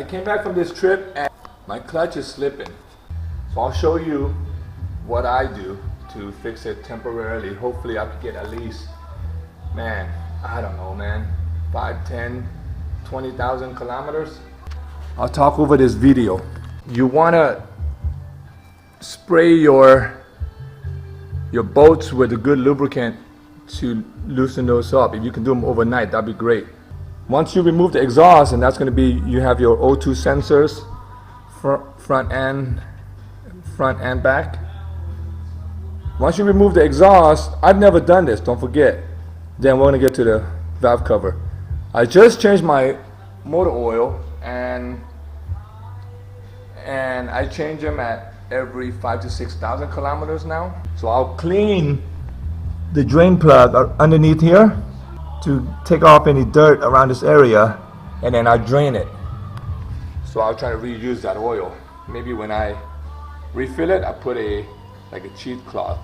came back from this trip and my clutch is slipping. So I'll show you what I do to fix it temporarily. Hopefully I could get at least, man, I don't know, man, 5, 10, 20,000 kilometers. I'll talk over this video. You wanna spray your bolts with a good lubricant to loosen those up. If you can do them overnight, that'd be great. Once you remove the exhaust, and that's going to be, you have your O2 sensors, front and back. Once you remove the exhaust, I've never done this, don't forget. Then we're going to get to the valve cover. I just changed my motor oil, and I change them at every 5,000 to 6,000 kilometers now. So I'll clean the drain plug underneath here to take off any dirt around this area, and then I drain it. So I'll try to reuse that oil. Maybe when I refill it, I put like a cheesecloth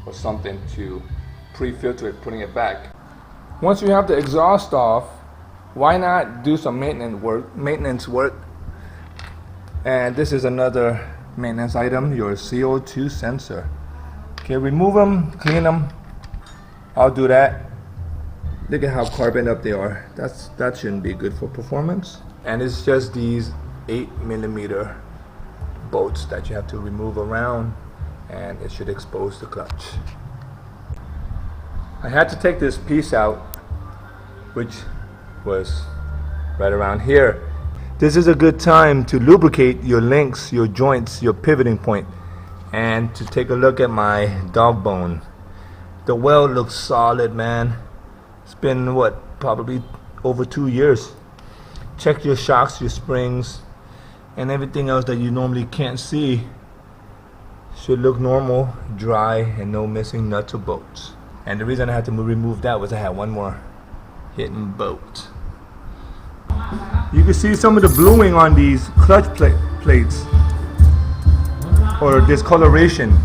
or something to pre-filter it, putting it back. Once you have the exhaust off, why not do some maintenance work? And this is another maintenance item, your CO2 sensor. Okay, remove them, clean them. I'll do that. Look at how carboned up they are. That shouldn't be good for performance. And it's just these 8mm bolts that you have to remove around, and it should expose the clutch. I had to take this piece out, which was right around here. This is a good time to lubricate your links, your joints, your pivoting point, and to take a look at my dog bone. The weld looks solid, man. It's been what, probably over 2 years. Check your shocks, your springs, and everything else that you normally can't see should look normal, dry, and no missing nuts or bolts. And the reason I had to remove that was I had one more hidden bolt. You can see some of the bluing on these clutch plates, or discoloration.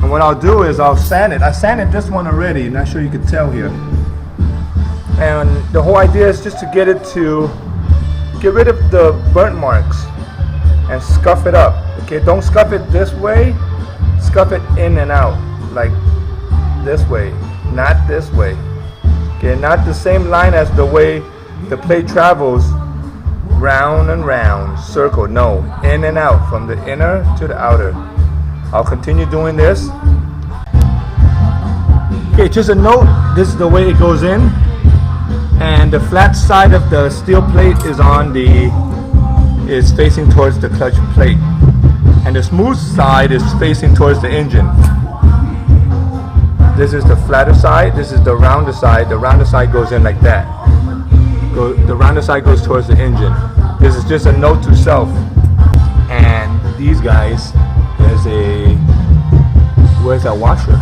And what I'll do is I'll sand it. I sanded this one already, not sure you can tell here. And the whole idea is just to get rid of the burnt marks and scuff it up. Okay, don't scuff it this way, scuff it in and out, like this way, not this way. Okay, not the same line as the way the plate travels, round and round, circle. No, in and out, from the inner to the outer. I'll continue doing this. Okay, just a note, this is the way it goes in, and the flat side of the steel plate is facing towards the clutch plate, and the smooth side is facing towards the engine. This is the flatter side, this is the rounder side. The rounder side goes in like that. The rounder side goes towards the engine. This is just a note to self. And these guys, where's that washer?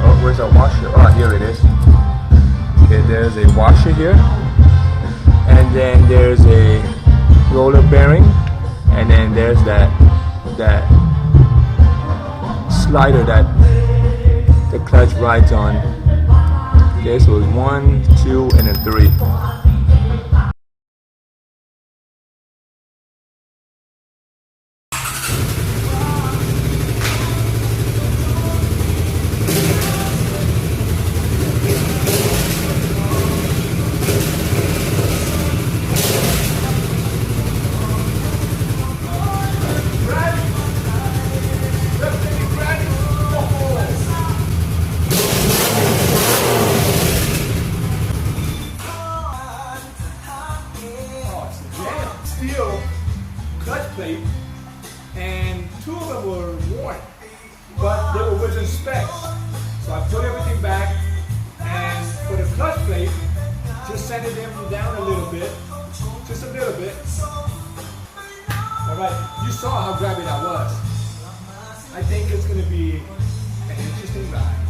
Oh, where's that washer? Oh, here it is. Okay, there's a washer here, and then there's a roller bearing, and then there's that slider that the clutch rides on. Okay, so it's 1, 2, and then 3. Clutch plate, and 2 of them were worn, but they were within specs. So I put everything back, and for the clutch plate, just sanded them down a little bit, just a little bit. All right, you saw how grabby that was. I think it's going to be an interesting ride.